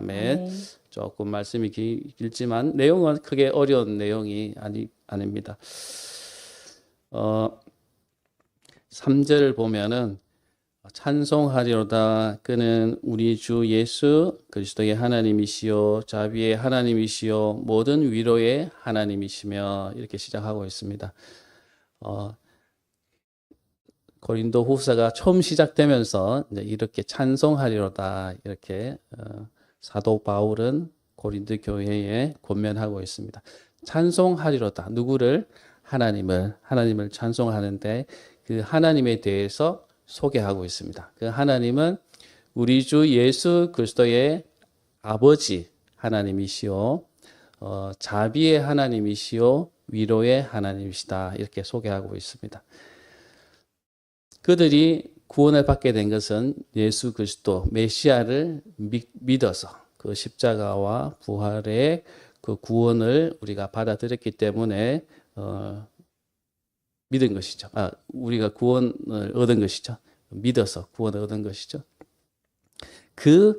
아멘. 아멘. 조금 말씀이 길지만 내용은 크게 어려운 내용이 아닙니다. 3절을 보면은 찬송하리로다. 그는 우리 주 예수 그리스도의 하나님이시요 자비의 하나님이시요 모든 위로의 하나님이시며, 이렇게 시작하고 있습니다. 고린도 후서가 처음 시작되면서 이제 이렇게 찬송하리로다, 이렇게 사도 바울은 고린도 교회에 권면하고 있습니다. 찬송하리로다. 누구를? 하나님을 찬송하는데 그 하나님에 대해서 소개하고 있습니다. 그 하나님은 우리 주 예수 그리스도의 아버지 하나님이시요, 자비의 하나님이시요, 위로의 하나님이시다, 이렇게 소개하고 있습니다. 그들이 구원을 받게 된 것은 예수 그리스도 메시아를 믿어서 그 십자가와 부활의 그 구원을 우리가 받아들였기 때문에 믿은 것이죠. 우리가 구원을 얻은 것이죠. 믿어서 구원을 얻은 것이죠. 그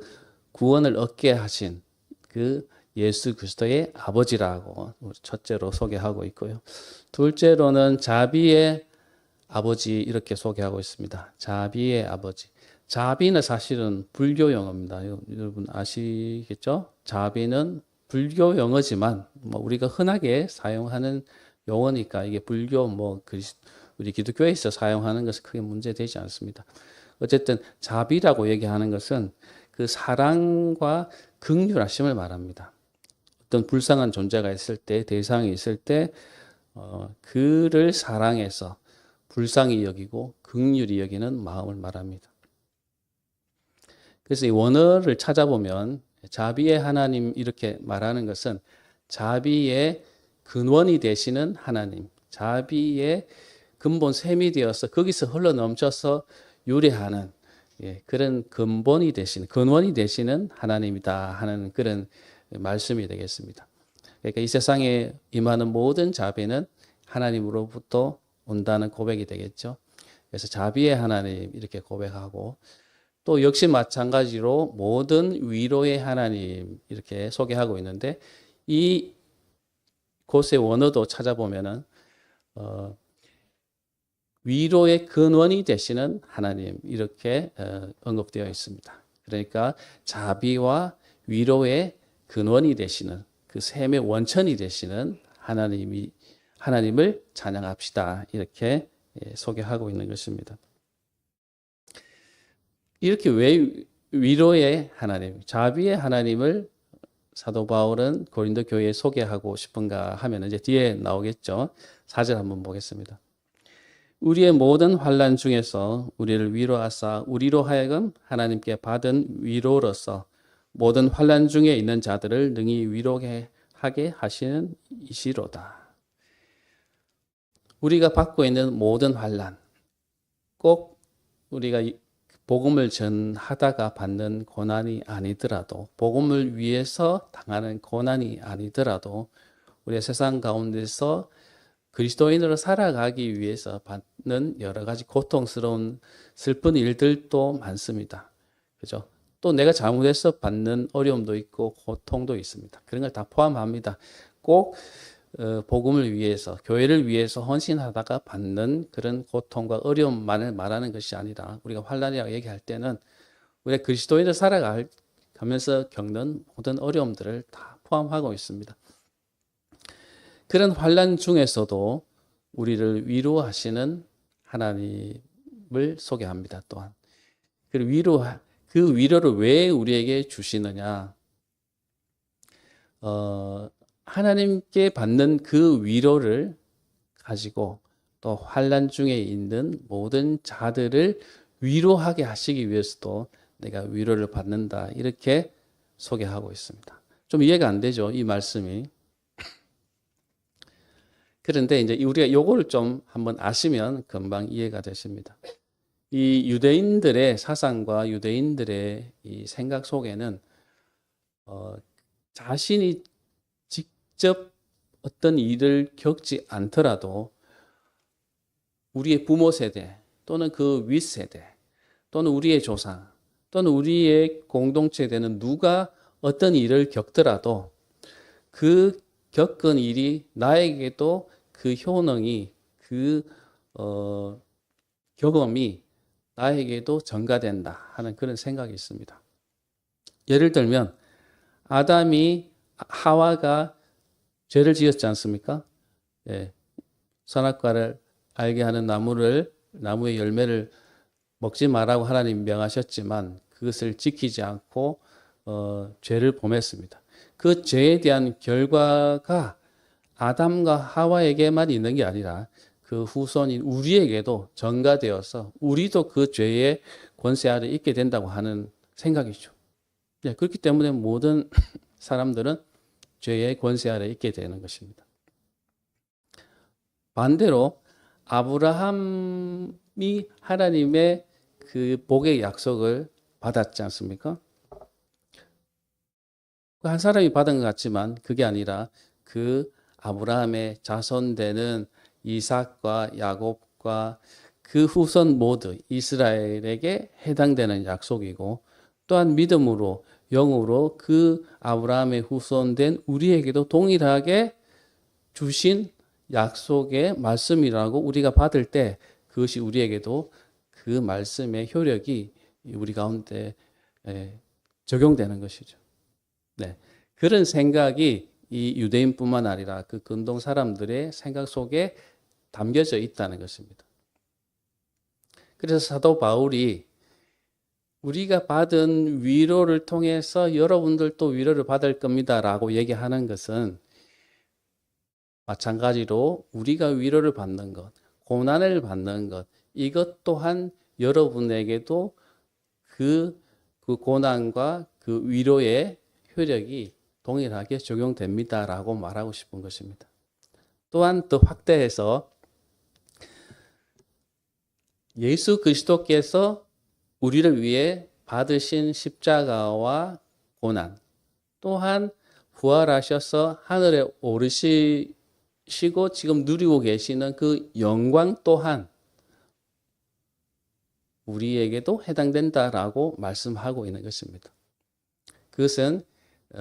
구원을 얻게 하신 그 예수 그리스도의 아버지라고 첫째로 소개하고 있고요. 둘째로는 자비의 아버지, 이렇게 소개하고 있습니다. 자비의 아버지. 자비는 사실은 불교 용어입니다. 여러분 아시겠죠? 자비는 불교 용어지만 우리가 흔하게 사용하는 용어니까 이게 불교 우리 기독교에서 사용하는 것은 크게 문제되지 않습니다. 어쨌든 자비라고 얘기하는 것은 그 사랑과 긍휼하심을 말합니다. 어떤 불쌍한 존재가 있을 때, 대상이 있을 때 그를 사랑해서 불쌍히 여기고 긍휼히 여기는 마음을 말합니다. 그래서 이 원어를 찾아보면 자비의 하나님, 이렇게 말하는 것은 자비의 근원이 되시는 하나님, 자비의 근본 샘이 되어서 거기서 흘러넘쳐서 유래하는 그런 근원이 되시는 하나님이다 하는 그런 말씀이 되겠습니다. 그러니까 이 세상에 임하는 모든 자비는 하나님으로부터 온다는 고백이 되겠죠. 그래서 자비의 하나님, 이렇게 고백하고, 또 역시 마찬가지로 모든 위로의 하나님, 이렇게 소개하고 있는데, 이 곳의 원어도 찾아보면은 위로의 근원이 되시는 하나님, 이렇게 언급되어 있습니다. 그러니까 자비와 위로의 근원이 되시는, 그 샘의 원천이 되시는 하나님을 찬양합시다, 이렇게 소개하고 있는 것입니다. 이렇게 왜 위로의 하나님, 자비의 하나님을 사도 바울은 고린도 교회에 소개하고 싶은가 하면 이제 뒤에 나오겠죠. 4절 한번 보겠습니다. 우리의 모든 환난 중에서 우리를 위로하사 우리로 하여금 하나님께 받은 위로로서 모든 환난 중에 있는 자들을 능히 위로하게 하시는 이시로다. 우리가 받고 있는 모든 환난, 꼭 우리가 복음을 전하다가 받는 고난이 아니더라도, 복음을 위해서 당하는 고난이 아니더라도, 우리의 세상 가운데서 그리스도인으로 살아가기 위해서 받는 여러 가지 고통스러운 슬픈 일들도 많습니다. 그죠? 또 내가 잘못해서 받는 어려움도 있고 고통도 있습니다. 그런 걸 다 포함합니다. 꼭 복음을 위해서, 교회를 위해서 헌신하다가 받는 그런 고통과 어려움만을 말하는 것이 아니라, 우리가 환난이라고 얘기할 때는 우리가 그리스도인으로 살아가면서 겪는 모든 어려움들을 다 포함하고 있습니다. 그런 환난 중에서도 우리를 위로하시는 하나님을 소개합니다. 또한 그 위로를 왜 우리에게 주시느냐? 하나님께 받는 그 위로를 가지고 또 환난 중에 있는 모든 자들을 위로하게 하시기 위해서도 내가 위로를 받는다, 이렇게 소개하고 있습니다. 좀 이해가 안 되죠, 이 말씀이. 그런데 이제 우리가 요거를 좀 한번 아시면 금방 이해가 되십니다. 이 유대인들의 사상과 유대인들의 이 생각 속에는 자신이 직접 어떤 일을 겪지 않더라도 우리의 부모 세대 또는 그 윗세대 또는 우리의 조상 또는 우리의 공동체에 되는 누가 어떤 일을 겪더라도 그 겪은 일이 나에게도 그 효능이 그 경험이 나에게도 전가된다 하는 그런 생각이 있습니다. 예를 들면 하와가 죄를 지었지 않습니까? 예, 선악과를 알게 하는 나무의 열매를 먹지 말라고 하나님 명하셨지만 그것을 지키지 않고 죄를 범했습니다. 그 죄에 대한 결과가 아담과 하와에게만 있는 게 아니라 그 후손인 우리에게도 전가되어서 우리도 그 죄의 권세 아래 있게 된다고 하는 생각이죠. 네, 그렇기 때문에 모든 사람들은 죄의 권세 아래 있게 되는 것입니다. 반대로 아브라함이 하나님의 그 복의 약속을 받았지 않습니까? 한 사람이 받은 것 같지만 그게 아니라 그 아브라함의 자손 되는 이삭과 야곱과 그 후손 모두 이스라엘에게 해당되는 약속이고 또한 믿음으로 영으로 그 아브라함의 후손된 우리에게도 동일하게 주신 약속의 말씀이라고 우리가 받을 때 그것이 우리에게도 그 말씀의 효력이 우리 가운데 적용되는 것이죠. 네. 그런 생각이 이 유대인뿐만 아니라 그 근동 사람들의 생각 속에 담겨져 있다는 것입니다. 그래서 사도 바울이 우리가 받은 위로를 통해서 여러분들도 위로를 받을 겁니다 라고 얘기하는 것은 마찬가지로 우리가 위로를 받는 것, 고난을 받는 것, 이것 또한 여러분에게도 그 고난과 그 위로의 효력이 동일하게 적용됩니다 라고 말하고 싶은 것입니다. 또한 더 확대해서 예수 그리스도께서 우리를 위해 받으신 십자가와 고난, 또한 부활하셔서 하늘에 오르시고 지금 누리고 계시는 그 영광 또한 우리에게도 해당된다라고 말씀하고 있는 것입니다. 그것은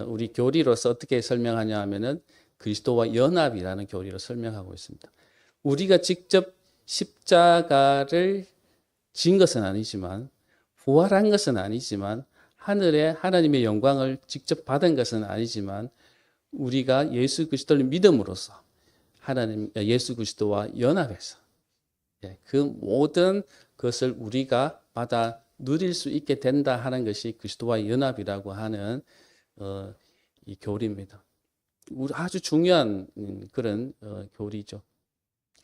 우리 교리로서 어떻게 설명하냐 하면은 그리스도와 연합이라는 교리로 설명하고 있습니다. 우리가 직접 십자가를 진 것은 아니지만 부활한 것은 아니지만 하늘에 하나님의 영광을 직접 받은 것은 아니지만 우리가 예수 그리스도를 믿음으로써 예수 그리스도와 연합해서 그 모든 것을 우리가 받아 누릴 수 있게 된다 하는 것이 그리스도와 연합이라고 하는 이 교리입니다. 아주 중요한 그런 교리죠.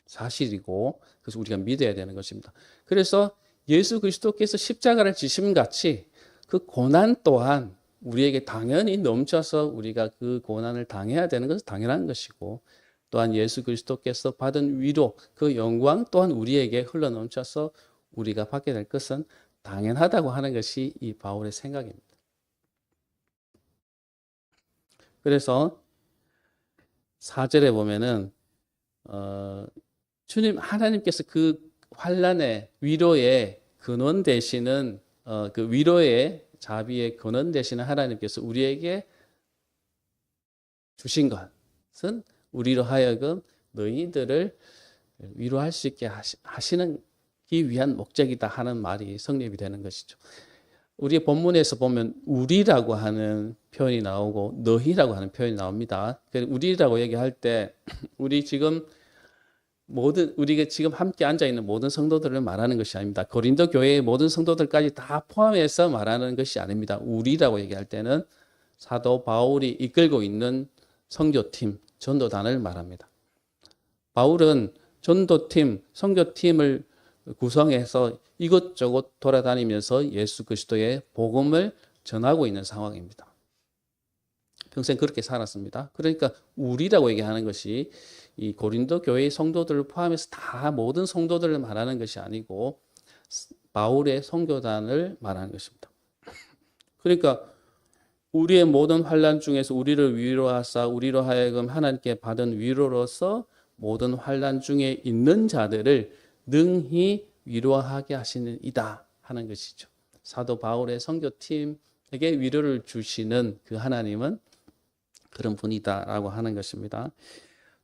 사실이고 그래서 우리가 믿어야 되는 것입니다. 그래서 예수 그리스도께서 십자가를 지심 같이 그 고난 또한 우리에게 당연히 넘쳐서 우리가 그 고난을 당해야 되는 것은 당연한 것이고 또한 예수 그리스도께서 받은 위로 그 영광 또한 우리에게 흘러넘쳐서 우리가 받게 될 것은 당연하다고 하는 것이 이 바울의 생각입니다. 그래서 4절에 보면은 주님 하나님께서 그 환난의 위로의 근원 되시는 그 위로의 자비의 근원 되시는 하나님께서 우리에게 주신 것은 우리로 하여금 너희들을 위로할 수 있게 하시는 기 위한 목적이다 하는 말이 성립이 되는 것이죠. 우리 본문에서 보면 우리라고 하는 표현이 나오고 너희라고 하는 표현이 나옵니다. 우리라고 얘기할 때 우리가 지금 함께 앉아 있는 모든 성도들을 말하는 것이 아닙니다. 고린도 교회의 모든 성도들까지 다 포함해서 말하는 것이 아닙니다. 우리라고 얘기할 때는 사도 바울이 이끌고 있는 선교팀, 전도단을 말합니다. 바울은 전도팀, 선교팀을 구성해서 이것저것 돌아다니면서 예수 그리스도의 복음을 전하고 있는 상황입니다. 평생 그렇게 살았습니다. 그러니까 우리라고 얘기하는 것이 이 고린도 교회의 성도들을 포함해서 다 모든 성도들을 말하는 것이 아니고 바울의 선교단을 말하는 것입니다. 그러니까 우리의 모든 환난 중에서 우리를 위로하사 우리로 하여금 하나님께 받은 위로로서 모든 환난 중에 있는 자들을 능히 위로하게 하시는 이다 하는 것이죠. 사도 바울의 선교팀 위로를 주시는 그 하나님은 그런 분이다라고 하는 것입니다.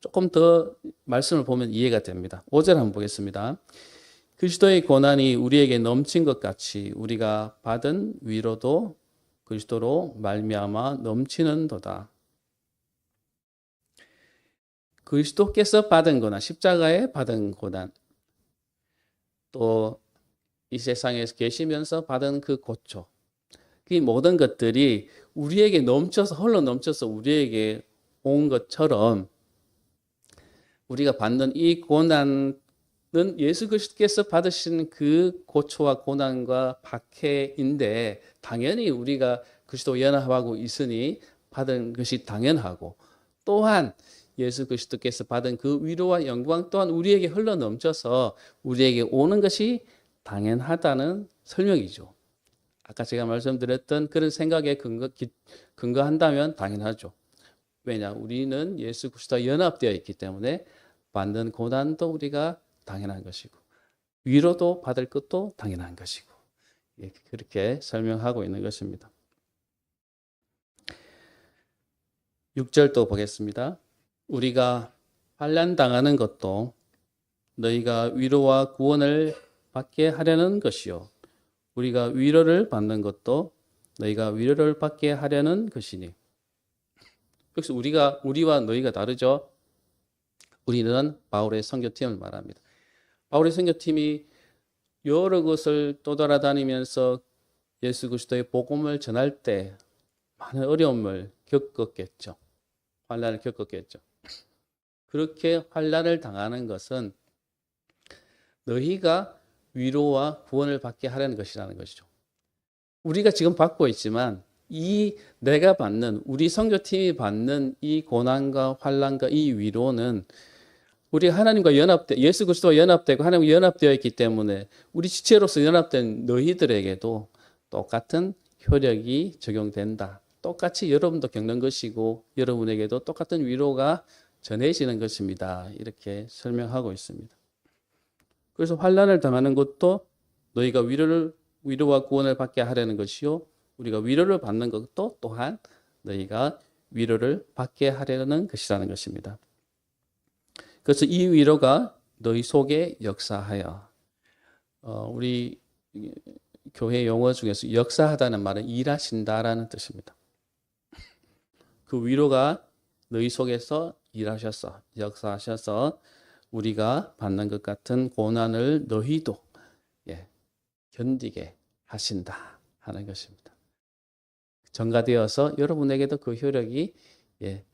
조금 더 말씀을 보면 이해가 됩니다. 5절 한번 보겠습니다. 그리스도의 고난이 우리에게 넘친 것 같이 우리가 받은 위로도 그리스도로 말미암아 넘치는도다. 그리스도께서 받은 고난, 십자가에 받은 고난, 또 이 세상에서 계시면서 받은 그 고초, 이 모든 것들이 우리에게 넘쳐서 흘러 넘쳐서 우리에게 온 것처럼 우리가 받는 이 고난은 예수 그리스도께서 받으신 그 고초와 고난과 박해인데 당연히 우리가 그리스도 연합하고 있으니 받은 것이 당연하고 또한 예수 그리스도께서 받은 그 위로와 영광 또한 우리에게 흘러 넘쳐서 우리에게 오는 것이 당연하다는 설명이죠. 아까 제가 말씀드렸던 그런 생각에 근거한다면 당연하죠. 왜냐? 우리는 예수 그리스도와 연합되어 있기 때문에 받는 고난도 우리가 당연한 것이고 위로도 받을 것도 당연한 것이고 그렇게 설명하고 있는 것입니다. 6절도 보겠습니다. 우리가 환난 당하는 것도 너희가 위로와 구원을 받게 하려는 것이요 우리가 위로를 받는 것도 너희가 위로를 받게 하려는 것이니. 그래서 우리와 너희가 다르죠. 우리는 바울의 선교팀을 말합니다. 바울의 선교팀이 여러 곳을 떠돌아다니면서 예수 그리스도의 복음을 전할 때 많은 어려움을 겪었겠죠. 환난을 겪었겠죠. 그렇게 환난을 당하는 것은 너희가 위로와 구원을 받게 하려는 것이라는 것이죠. 우리가 지금 받고 있지만 내가 받는 우리 선교팀이 받는 이 고난과 환난과 이 위로는 우리 하나님과 예수 그리스도와 연합되고 하나님과 연합되어 있기 때문에 우리 지체로서 연합된 너희들에게도 똑같은 효력이 적용된다. 똑같이 여러분도 겪는 것이고 여러분에게도 똑같은 위로가 전해지는 것입니다. 이렇게 설명하고 있습니다. 그래서 환난을 당하는 것도 너희가 위로와 구원을 받게 하려는 것이요 우리가 위로를 받는 것도 또한 너희가 위로를 받게 하려는 것이라는 것입니다. 그래서 이 위로가 너희 속에 역사하여 우리 교회 용어 중에서 역사하다는 말은 일하신다라는 뜻입니다. 그 위로가 너희 속에서 일하셔서 역사하셔서 우리가 받는 것 같은 고난을 너희도 견디게 하신다 하는 것입니다. 전가되어서 여러분에게도 그 효력이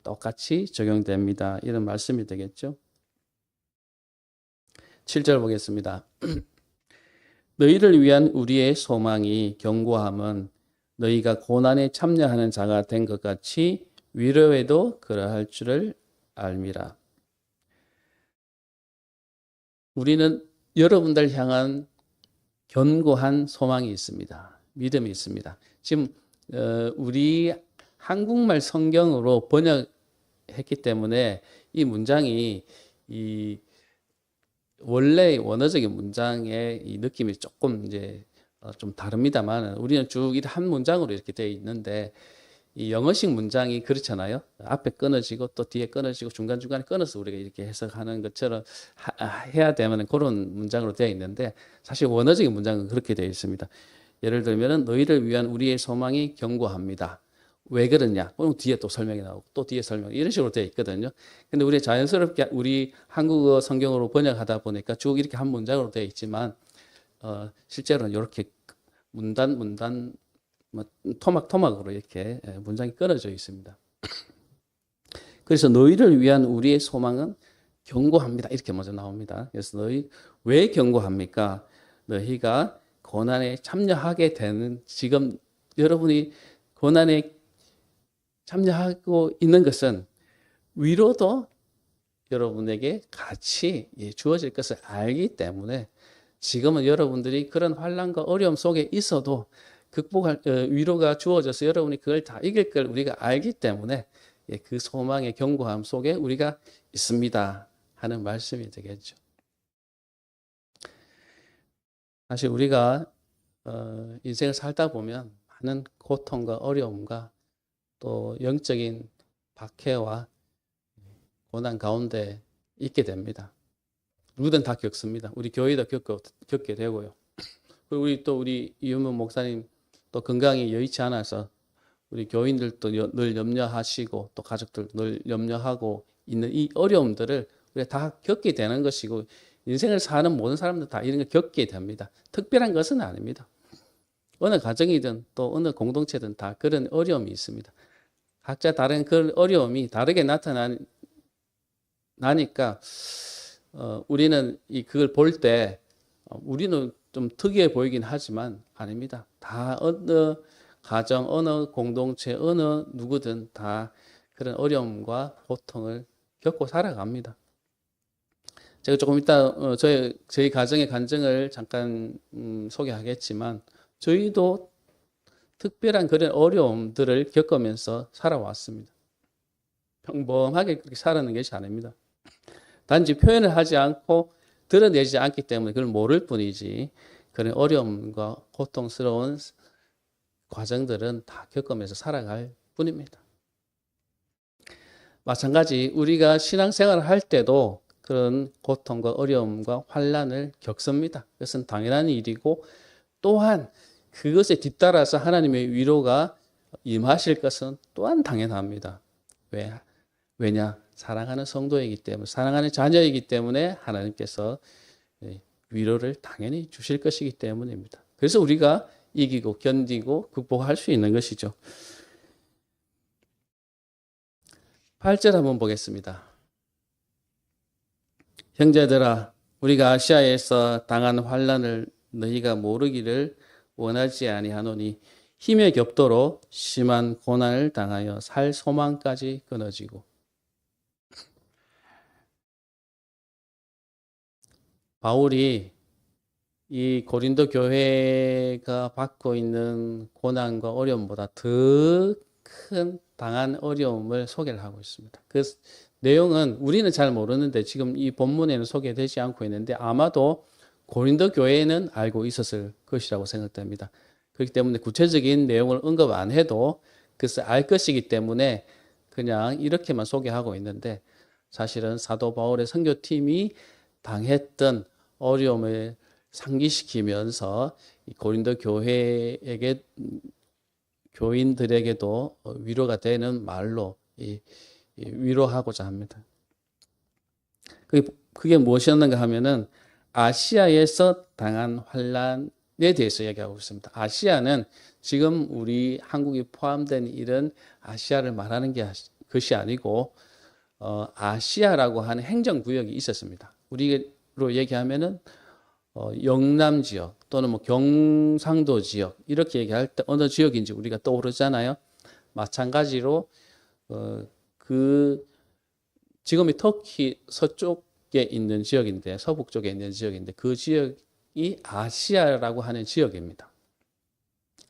똑같이 적용됩니다. 이런 말씀이 되겠죠. 7절 보겠습니다. 너희를 위한 우리의 소망이 견고함은 너희가 고난에 참여하는 자가 된 것 같이 위로에도 그러할 줄을 알미라. 우리는 여러분들 향한 견고한 소망이 있습니다. 믿음이 있습니다. 지금 우리 한국말 성경으로 번역했기 때문에 이 문장이 이 원래 원어적인 문장의 이 느낌이 조금 이제 좀 다릅니다만 우리는 쭉 한 문장으로 이렇게 되어 있는데 이 영어식 문장이 그렇잖아요. 앞에 끊어지고 또 뒤에 끊어지고 중간중간에 끊어서 우리가 이렇게 해석하는 것처럼 해야 되는 그런 문장으로 되어 있는데 사실 원어적인 문장은 그렇게 되어 있습니다. 예를 들면 너희를 위한 우리의 소망이 견고합니다. 왜 그러냐? 그럼 뒤에 또 설명이 나오고 또 뒤에 설명 이런 식으로 되어 있거든요. 근데 우리 자연스럽게 우리 한국어 성경으로 번역하다 보니까 쭉 이렇게 한 문장으로 되어 있지만 실제로는 이렇게 문단 토막토막으로 이렇게 문장이 끊어져 있습니다. 그래서 너희를 위한 우리의 소망은 견고합니다. 이렇게 먼저 나옵니다. 그래서 너희 왜 견고합니까? 너희가 고난에 참여하게 되는 지금 여러분이 고난에 참여하고 있는 것은 위로도 여러분에게 같이 주어질 것을 알기 때문에 지금은 여러분들이 그런 환난과 어려움 속에 있어도 극복할 위로가 주어져서 여러분이 그걸 다 이길 걸 우리가 알기 때문에 그 소망의 견고함 속에 우리가 있습니다 하는 말씀이 되겠죠. 사실 우리가 인생을 살다 보면 많은 고통과 어려움과 또 영적인 박해와 고난 가운데 있게 됩니다. 누구든 다 겪습니다. 우리 교회도 겪게 되고요. 그리고 우리 이윤문 목사님 또 건강이 여의치 않아서 우리 교인들도 늘 염려하시고 또 가족들 늘 염려하고 있는 이 어려움들을 우리가 다 겪게 되는 것이고, 인생을 사는 모든 사람들 다 이런 걸 겪게 됩니다. 특별한 것은 아닙니다. 어느 가정이든 또 어느 공동체든 다 그런 어려움이 있습니다. 각자 다른 그 어려움이 다르게 나니까 우리는 그걸 볼 때 우리는 좀 특이해 보이긴 하지만 아닙니다. 다 어느 가정, 어느 공동체, 어느 누구든 다 그런 어려움과 고통을 겪고 살아갑니다. 제가 조금 이따 저희 가정의 간증을 잠깐 소개하겠지만, 저희도 특별한 그런 어려움들을 겪으면서 살아왔습니다. 평범하게 그렇게 살아는 것이 아닙니다. 단지 표현을 하지 않고 드러내지 않기 때문에 그걸 모를 뿐이지, 그런 어려움과 고통스러운 과정들은 다 겪으면서 살아갈 뿐입니다. 마찬가지 우리가 신앙생활을 할 때도 그런 고통과 어려움과 환난을 겪습니다. 그것은 당연한 일이고, 또한 그것에 뒤따라서 하나님의 위로가 임하실 것은 또한 당연합니다. 왜냐? 사랑하는 성도이기 때문에, 사랑하는 자녀이기 때문에 하나님께서 위로를 당연히 주실 것이기 때문입니다. 그래서 우리가 이기고 견디고 극복할 수 있는 것이죠. 8절 한번 보겠습니다. 형제들아, 우리가 아시아에서 당한 환난을 너희가 모르기를 원하지 아니하노니, 힘에 겹도록 심한 고난을 당하여 살 소망까지 끊어지고. 바울이 이 고린도 교회가 받고 있는 고난과 어려움보다 더 큰 당한 어려움을 소개를 하고 있습니다. 그 내용은 우리는 잘 모르는데 지금 이 본문에는 소개되지 않고 있는데, 아마도 고린도 교회는 알고 있었을 것이라고 생각됩니다. 그렇기 때문에 구체적인 내용을 언급 안 해도 그것을 알 것이기 때문에 그냥 이렇게만 소개하고 있는데, 사실은 사도 바울의 선교팀이 당했던 어려움을 상기시키면서 고린도 교인들에게도 위로가 되는 말로 위로하고자 합니다. 그게 무엇이었는가 하면은 아시아에서 당한 환난에 대해서 얘기하고 있습니다. 아시아는 지금 우리 한국이 포함된 이런 아시아를 말하는 것이 아니고, 아시아라고 하는 행정구역이 있었습니다. 우리로 얘기하면은 영남 지역 또는 뭐 경상도 지역, 이렇게 얘기할 때 어느 지역인지 우리가 떠오르잖아요. 마찬가지로 지금이 터키 서쪽에 있는 지역인데, 서북 쪽에 있는 지역인데, 그 지역이 아시아라고 하는 지역입니다.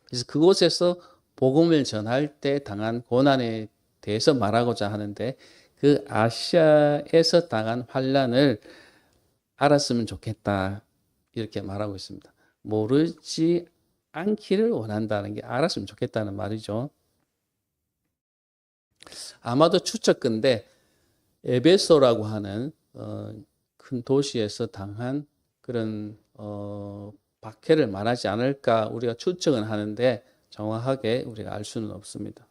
그래서 그곳에서 복음을 전할 때 당한 고난에 대해서 말하고자 하는데, 그 아시아에서 당한 환난을 알았으면 좋겠다, 이렇게 말하고 있습니다. 모르지 않기를 원한다는 게 알았으면 좋겠다는 말이죠. 아마도 추측근데 에베소라고 하는 큰 도시에서 당한 그런 박해를 말하지 않을까 우리가 추측은 하는데, 정확하게 우리가 알 수는 없습니다.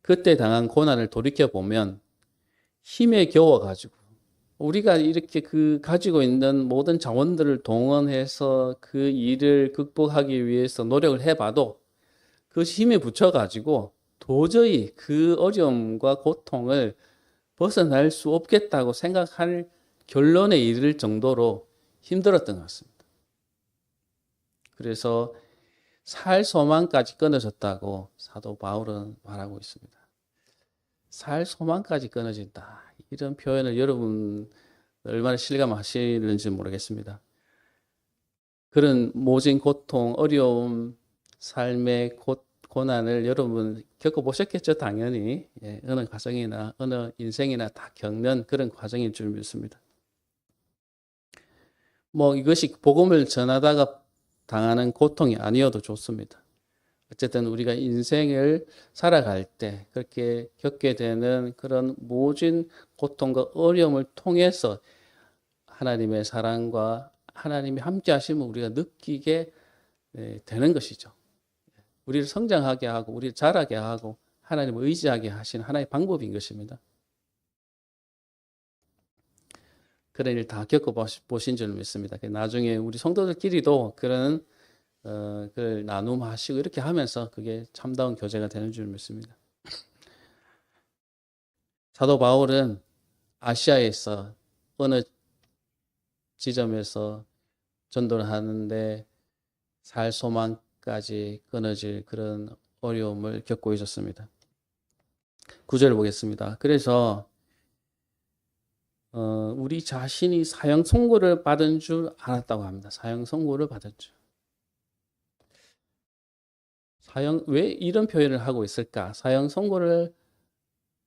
그때 당한 고난을 돌이켜보면 힘에 겨워가지고, 우리가 이렇게 가지고 있는 모든 자원들을 동원해서 그 일을 극복하기 위해서 노력을 해봐도 그것이 힘에 붙여가지고 도저히 그 어려움과 고통을 벗어날 수 없겠다고 생각할 결론에 이를 정도로 힘들었던 것 같습니다. 그래서 살 소망까지 끊어졌다고 사도 바울은 말하고 있습니다. 살 소망까지 끊어진다, 이런 표현을 여러분 얼마나 실감하시는지 모르겠습니다. 그런 모진 고통, 어려움, 삶의 고난을 여러분 겪어보셨겠죠, 당연히. 어느 가정이나 어느 인생이나 다 겪는 그런 과정일 줄 믿습니다. 뭐 이것이 복음을 전하다가 당하는 고통이 아니어도 좋습니다. 어쨌든 우리가 인생을 살아갈 때 그렇게 겪게 되는 그런 모진 고통과 어려움을 통해서 하나님의 사랑과 하나님이 함께 하심을 우리가 느끼게 되는 것이죠. 우리를 성장하게 하고 우리를 자라게 하고 하나님을 의지하게 하시는 하나의 방법인 것입니다. 그런 일 다 겪어보신 줄 믿습니다. 나중에 우리 성도들끼리도 그런 그걸 나눔하시고 이렇게 하면서 그게 참다운 교제가 되는 줄 믿습니다. 사도 바울은 아시아에서 어느 지점에서 전도를 하는데 살 소망까지 끊어질 그런 어려움을 겪고 있었습니다. 9절을 보겠습니다. 그래서 우리 자신이 사형 선고를 받은 줄 알았다고 합니다. 사형 선고를 받은 줄. 왜 이런 표현을 하고 있을까? 사형 선고를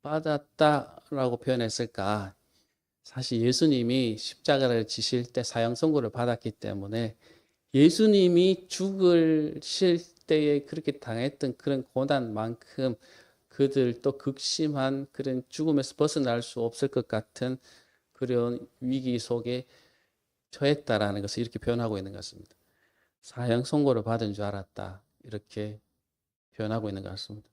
받았다라고 표현했을까? 사실 예수님이 십자가를 지실 때 사형 선고를 받았기 때문에 예수님이 죽으실 때에 그렇게 당했던 그런 고난만큼 그들도 극심한 그런 죽음에서 벗어날 수 없을 것 같은 그런 위기 속에 처했다라는 것을 이렇게 표현하고 있는 것 같습니다. 사형 선고를 받은 줄 알았다. 이렇게 표현하고 있는 것 같습니다.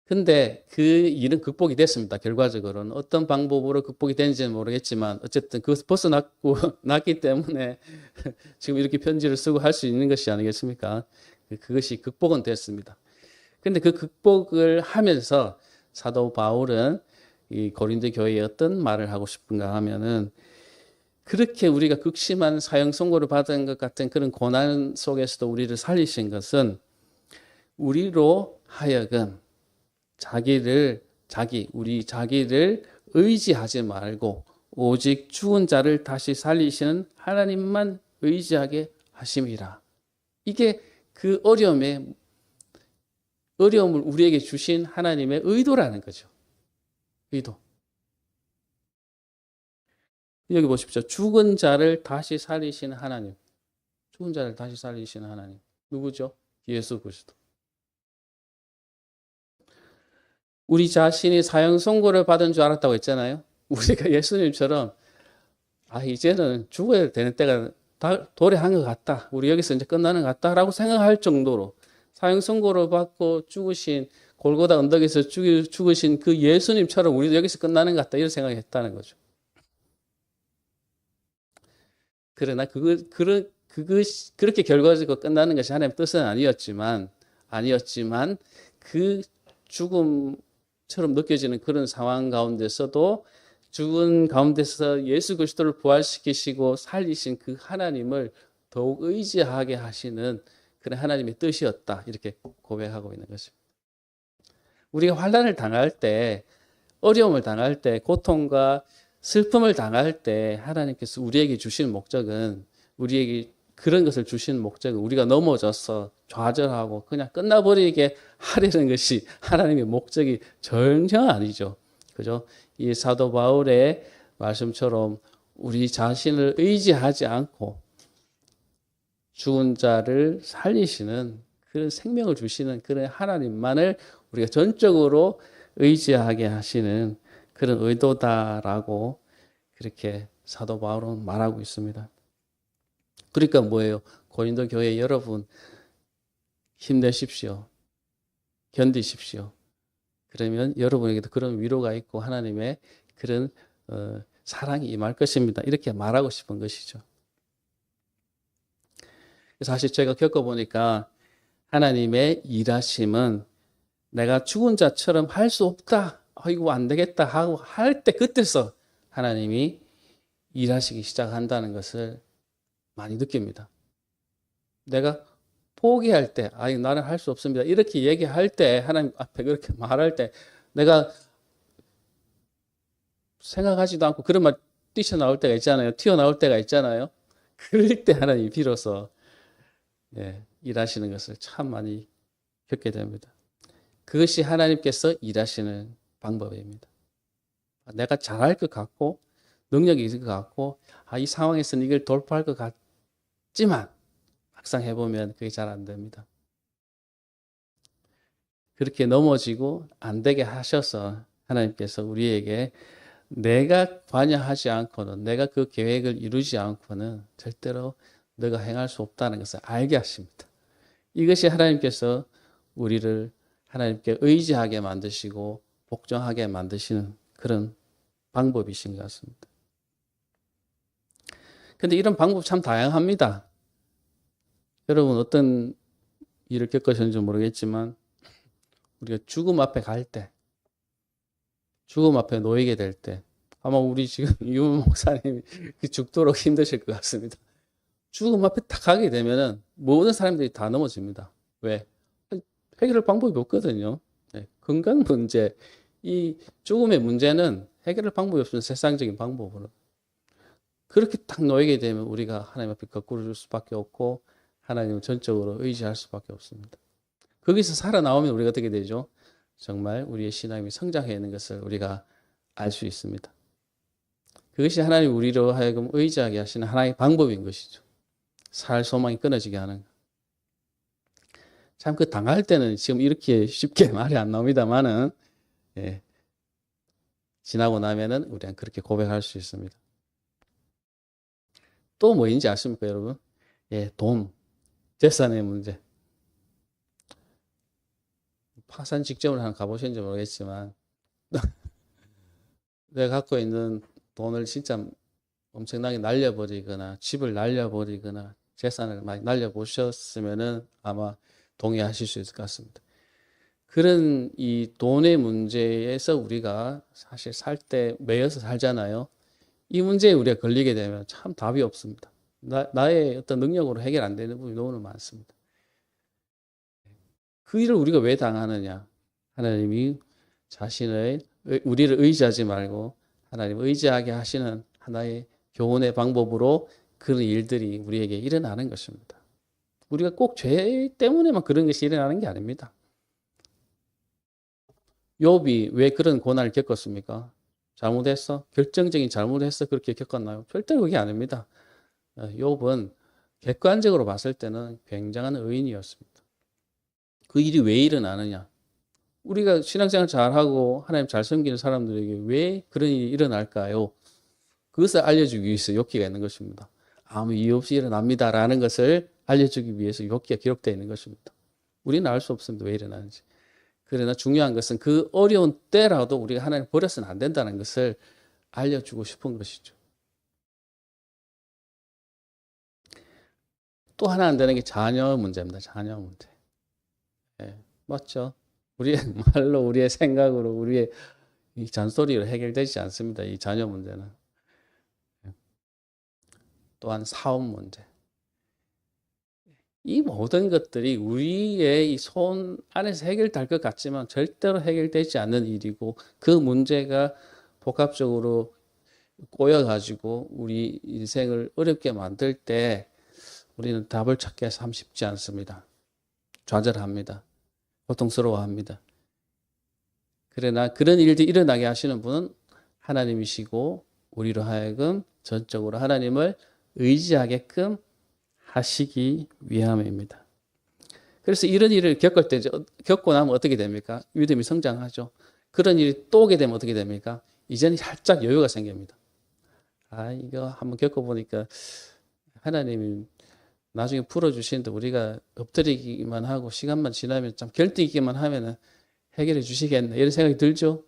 근데 그 일은 극복이 됐습니다. 결과적으로는 어떤 방법으로 극복이 되는지는 모르겠지만 어쨌든 그것을 벗어났기 때문에 지금 이렇게 편지를 쓰고 할 수 있는 것이 아니겠습니까? 그것이 극복은 됐습니다. 근데 그 극복을 하면서 사도 바울은 이 고린도 교회에 어떤 말을 하고 싶은가 하면은 그렇게 우리가 극심한 사형 선고를 받은 것 같은 그런 고난 속에서도 우리를 살리신 것은 우리로 하여금 우리 자기를 의지하지 말고 오직 죽은 자를 다시 살리시는 하나님만 의지하게 하심이라. 이게 그 어려움을 우리에게 주신 하나님의 의도라는 거죠. 의도. 여기 보십시오. 죽은 자를 다시 살리시는 하나님. 죽은 자를 다시 살리시는 하나님. 누구죠? 예수 그리스도. 우리 자신이 사형 선고를 받은 줄 알았다고 했잖아요. 우리가 예수님처럼 이제는 죽어야 되는 때가 도래한 것 같다. 우리 여기서 이제 끝나는 것 같다라고 생각할 정도로 사형 선고를 받고 죽으신 골고다 언덕에서 죽으신 그 예수님처럼 우리도 여기서 끝나는 것 같다. 이런 생각을 했다는 거죠. 그러나 그렇게 결과적으로 끝나는 것이 하나님의 뜻은 아니었지만 그 죽음처럼 느껴지는 그런 상황 가운데서도 죽은 가운데서 예수 그리스도를 부활시키시고 살리신 그 하나님을 더욱 의지하게 하시는 그런 하나님의 뜻이었다. 이렇게 고백하고 있는 것입니다. 우리가 환난을 당할 때, 어려움을 당할 때, 고통과 슬픔을 당할 때 하나님께서 우리에게 주신 목적은 우리에게 그런 것을 주신 목적은 우리가 넘어져서 좌절하고 그냥 끝나버리게 하려는 것이 하나님의 목적이 전혀 아니죠. 그죠? 이 사도 바울의 말씀처럼 우리 자신을 의지하지 않고 죽은 자를 살리시는 그런 생명을 주시는 그런 하나님만을 우리가 전적으로 의지하게 하시는 그런 의도다라고 그렇게 사도 바울은 말하고 있습니다. 그러니까 뭐예요? 고린도 교회 여러분 힘내십시오. 견디십시오. 그러면 여러분에게도 그런 위로가 있고 하나님의 그런 사랑이 임할 것입니다. 이렇게 말하고 싶은 것이죠. 사실 제가 겪어보니까 하나님의 일하심은 내가 죽은 자처럼 할 수 없다. 이거 안 되겠다 하고 할 때 그때서 하나님이 일하시기 시작한다는 것을 많이 느낍니다. 내가 포기할 때, 나는 할 수 없습니다. 이렇게 얘기할 때, 하나님 앞에 그렇게 말할 때, 내가 생각하지도 않고 그런 말 뛰쳐나올 때가 있잖아요. 튀어나올 때가 있잖아요. 그럴 때 하나님이 비로소 일하시는 것을 참 많이 겪게 됩니다. 그것이 하나님께서 일하시는 방법입니다. 내가 잘할 것 같고, 능력이 있을 것 같고, 이 상황에서는 이걸 돌파할 것 같지만 막상 해보면 그게 잘 안 됩니다. 그렇게 넘어지고 안 되게 하셔서 하나님께서 우리에게 내가 관여하지 않고는, 내가 그 계획을 이루지 않고는 절대로 너가 행할 수 없다는 것을 알게 하십니다. 이것이 하나님께서 우리를 하나님께 의지하게 만드시고 복종하게 만드시는 그런 방법이신 것 같습니다. 근데 이런 방법 참 다양합니다. 여러분 어떤 일을 겪으셨는지 모르겠지만 우리가 죽음 앞에 갈 때, 죽음 앞에 놓이게 될 때, 아마 우리 지금 유문 목사님이 죽도록 힘드실 것 같습니다. 죽음 앞에 딱 가게 되면은 모든 사람들이 다 넘어집니다. 왜? 해결할 방법이 없거든요. 네, 건강 문제, 이 죽음의 문제는 해결할 방법이 없으면 세상적인 방법으로. 그렇게 딱 놓이게 되면 우리가 하나님 앞에 거꾸로 줄 수밖에 없고 하나님을 전적으로 의지할 수밖에 없습니다. 거기서 살아나오면 우리가 어떻게 되죠? 정말 우리의 신앙이 성장해 있는 것을 우리가 알 수 있습니다. 그것이 하나님 우리로 하여금 의지하게 하시는 하나의 방법인 것이죠. 살 소망이 끊어지게 하는. 참 그 당할 때는 지금 이렇게 쉽게 말이 안 나옵니다만은 예, 지나고 나면은 우리는 그렇게 고백할 수 있습니다. 또 뭐인지 아십니까, 여러분? 예, 돈, 재산의 문제. 파산 직전을 한번 가보셨는지 모르겠지만 내가 갖고 있는 돈을 진짜 엄청나게 날려버리거나 집을 날려버리거나 재산을 많이 날려보셨으면은 아마 동의하실 수 있을 것 같습니다. 그런 이 돈의 문제에서 우리가 사실 살 때 매여서 살잖아요. 이 문제에 우리가 걸리게 되면 참 답이 없습니다. 나의 어떤 능력으로 해결 안 되는 부분이 너무 많습니다. 그 일을 우리가 왜 당하느냐? 하나님이 우리를 의지하지 말고 하나님 의지하게 하시는 하나의 교훈의 방법으로 그런 일들이 우리에게 일어나는 것입니다. 우리가 꼭 죄 때문에만 그런 것이 일어나는 게 아닙니다. 욥이 왜 그런 고난을 겪었습니까? 잘못했어? 결정적인 잘못했어? 그렇게 겪었나요? 절대로 그게 아닙니다. 욥은 객관적으로 봤을 때는 굉장한 의인이었습니다. 그 일이 왜 일어나느냐? 우리가 신앙생활 잘하고 하나님 잘 섬기는 사람들에게 왜 그런 일이 일어날까요? 그것을 알려주기 위해서 욥기가 있는 것입니다. 아무 이유 없이 일어납니다라는 것을 알려주기 위해서 욥기가 기록되어 있는 것입니다. 우리는 알 수 없습니다. 왜 일어나는지. 그러나 중요한 것은 그 어려운 때라도 우리가 하나님을 버려서는 안 된다는 것을 알려주고 싶은 것이죠. 또 하나 안 되는 게 자녀 문제입니다. 자녀 문제. 네, 맞죠? 우리의 말로, 우리의 생각으로, 우리의 이 잔소리로 해결되지 않습니다. 이 자녀 문제는. 또한 사업 문제. 이 모든 것들이 우리의 이 손 안에서 해결될 것 같지만 절대로 해결되지 않는 일이고 그 문제가 복합적으로 꼬여가지고 우리 인생을 어렵게 만들 때 우리는 답을 찾기가 참 쉽지 않습니다. 좌절합니다. 고통스러워합니다. 그러나 그런 일들이 일어나게 하시는 분은 하나님이시고 우리로 하여금 전적으로 하나님을 의지하게끔 하시기 위함입니다. 그래서 이런 일을 겪고 나면 어떻게 됩니까? 믿음이 성장하죠. 그런 일이 또 오게 되면 어떻게 됩니까? 이제는 살짝 여유가 생깁니다. 이거 한번 겪어보니까 하나님이 나중에 풀어주시는데 우리가 엎드리기만 하고 시간만 지나면 좀 결定있기만 하면 해결해 주시겠네. 이런 생각이 들죠?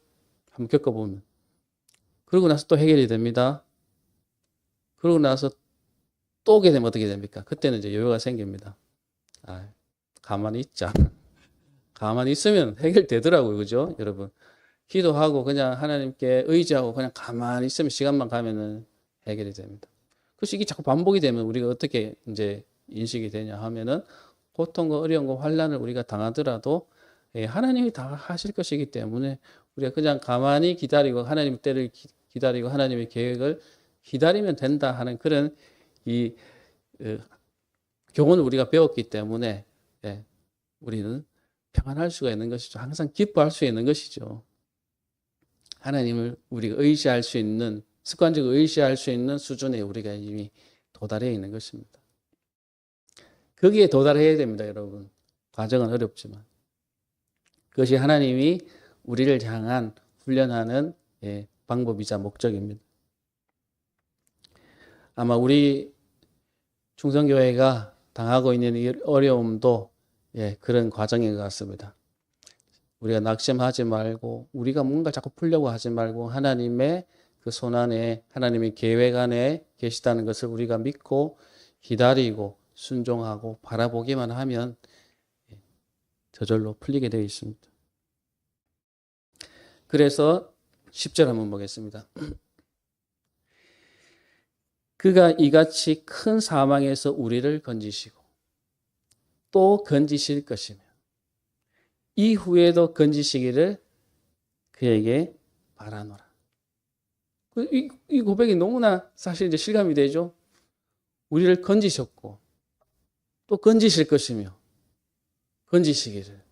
한번 겪어보면. 그러고 나서 또 해결이 됩니다. 그러고 나서 또 오게 되면 어떻게 됩니까? 그때는 이제 여유가 생깁니다. 가만히 있자. 가만히 있으면 해결되더라고요. 그죠? 여러분. 기도하고 그냥 하나님께 의지하고 그냥 가만히 있으면 시간만 가면은 해결이 됩니다. 그래서 이게 자꾸 반복이 되면 우리가 어떻게 이제 인식이 되냐 하면은 고통과 어려움과 환난을 우리가 당하더라도 하나님이 다 하실 것이기 때문에 우리가 그냥 가만히 기다리고 하나님의 때를 기다리고 하나님의 계획을 기다리면 된다 하는 그런 이 교훈을 우리가 배웠기 때문에 우리는 평안할 수가 있는 것이죠. 항상 기뻐할 수 있는 것이죠. 하나님을 우리가 의지할 수 있는 습관적으로 의지할 수 있는 수준에 우리가 이미 도달해 있는 것입니다. 거기에 도달해야 됩니다, 여러분. 과정은 어렵지만. 그것이 하나님이 우리를 향한 훈련하는 방법이자 목적입니다. 아마 우리 충성교회가 당하고 있는 이 어려움도 그런 과정인 것 같습니다. 우리가 낙심하지 말고 우리가 뭔가 자꾸 풀려고 하지 말고 하나님의 그 손안에 하나님의 계획 안에 계시다는 것을 우리가 믿고 기다리고 순종하고 바라보기만 하면 저절로 풀리게 되어 있습니다. 그래서 10절 한번 보겠습니다. 그가 이같이 큰 사망에서 우리를 건지시고 또 건지실 것이며 이후에도 건지시기를 그에게 바라노라. 이 고백이 너무나 사실 이제 실감이 되죠. 우리를 건지셨고 또 건지실 것이며 건지시기를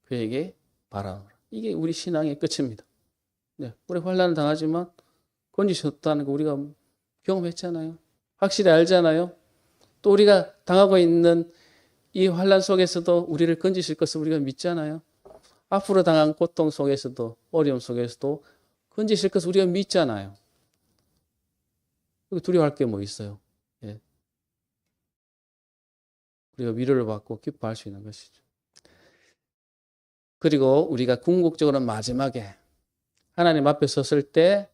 그에게 바라노라. 이게 우리 신앙의 끝입니다. 우리 환난을 당하지만 건지셨다는 거 우리가 경험했잖아요. 확실히 알잖아요. 또 우리가 당하고 있는 이 환난 속에서도 우리를 건지실 것을 우리가 믿잖아요. 앞으로 당한 고통 속에서도 어려움 속에서도 건지실 것을 우리가 믿잖아요. 두려워할 게 뭐 있어요? 우리가 위로를 받고 기뻐할 수 있는 것이죠. 그리고 우리가 궁극적으로 마지막에 하나님 앞에 섰을 때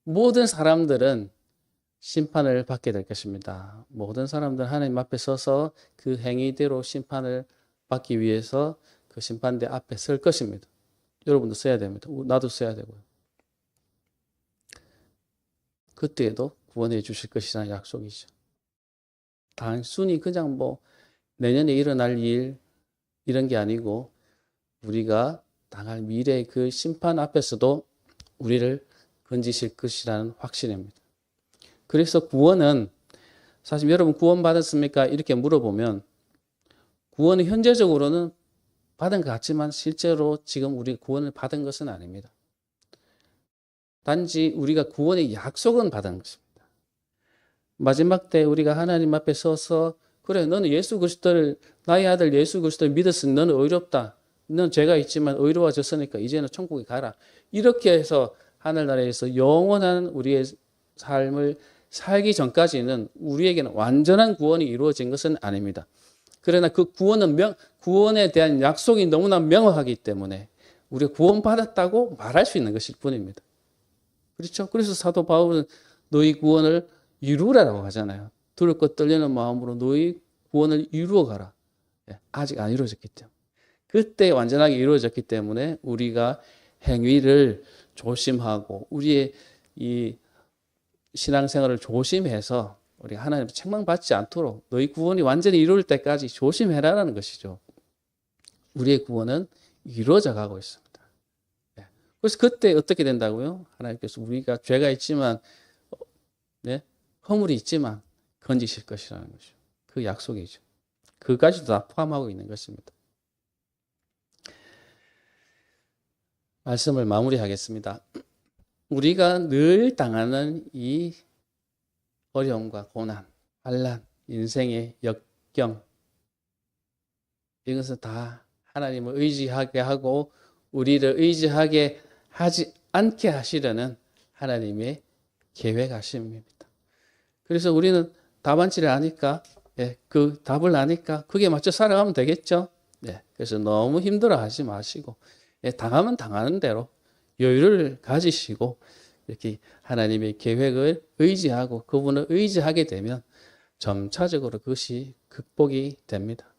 모든 사람들은 심판을 받게 될 것입니다. 모든 사람들은 하나님 앞에 서서 그 행위대로 심판을 받기 위해서 그 심판대 앞에 설 것입니다. 여러분도 써야 됩니다. 나도 써야 되고요. 그때에도 구원해 주실 것이라는 약속이죠. 단순히 그냥 내년에 일어날 일 이런 게 아니고 우리가 당할 미래의 그 심판 앞에서도 우리를 건지실 것이라는 확신입니다. 그래서 구원은 사실 여러분 구원 받았습니까? 이렇게 물어보면 구원은 현재적으로는 받은 것 같지만 실제로 지금 우리 구원을 받은 것은 아닙니다. 단지 우리가 구원의 약속은 받은 것입니다. 마지막 때 우리가 하나님 앞에 서서 그래 너는 예수 그리스도를 나의 아들 예수 그리스도를 믿었으니 너는 의롭다. 너는 죄가 있지만 의로워졌으니까 이제는 천국에 가라. 이렇게 해서 하늘나라에서 영원한 우리의 삶을 살기 전까지는 우리에게는 완전한 구원이 이루어진 것은 아닙니다. 그러나 그 구원에 대한 약속이 너무나 명확하기 때문에 우리가 구원받았다고 말할 수 있는 것일 뿐입니다. 그렇죠? 그래서 사도 바울은 너희 구원을 이루라고 하잖아요. 두렵고 떨리는 마음으로 너희 구원을 이루어 가라. 아직 안 이루어졌기 때문에. 그때 완전하게 이루어졌기 때문에 우리가 행위를 조심하고 우리의 이 신앙생활을 조심해서 우리가 하나님께 책망받지 않도록 너희 구원이 완전히 이루어질 때까지 조심해라라는 것이죠. 우리의 구원은 이루어져 가고 있습니다. 그래서 그때 어떻게 된다고요? 하나님께서 우리가 죄가 있지만 허물이 있지만 건지실 것이라는 것이죠. 그 약속이죠. 그까지도 다 포함하고 있는 것입니다. 말씀을 마무리하겠습니다. 우리가 늘 당하는 이 어려움과 고난, 환난, 인생의 역경 이것은 다 하나님을 의지하게 하고 우리를 의지하게 하지 않게 하시려는 하나님의 계획하심입니다. 그래서 우리는 답안지를 아니까 그 답을 아니까 그게 맞춰 살아가면 되겠죠. 그래서 너무 힘들어하지 마시고 당하면 당하는 대로 여유를 가지시고 이렇게 하나님의 계획을 의지하고 그분을 의지하게 되면 점차적으로 그것이 극복이 됩니다.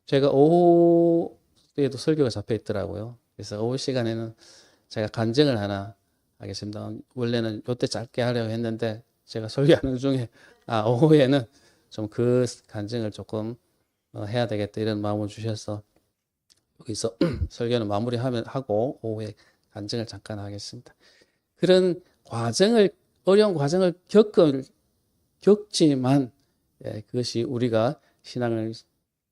제가 오후에도 설교가 잡혀 있더라고요. 그래서 오후 시간에는 제가 간증을 하나 하겠습니다. 원래는 이때 짧게 하려고 했는데 제가 설교하는 중에 오후에는 좀 그 간증을 조금 해야 되겠다 이런 마음을 주셔서 여기서 설교는 마무리하고 오후에 간증을 잠깐 하겠습니다. 그런 어려운 과정을 겪지만 그것이 우리가 신앙을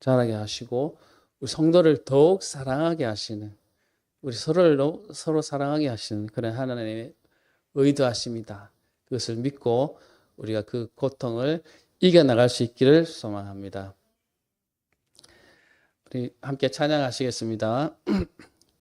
자라게 하시고 우리 성도를 더욱 사랑하게 하시는 우리 서로 사랑하게 하시는 그런 하나님의 의도하십니다. 그것을 믿고 우리가 그 고통을 이겨나갈 수 있기를 소망합니다. 우리 함께 찬양하시겠습니다.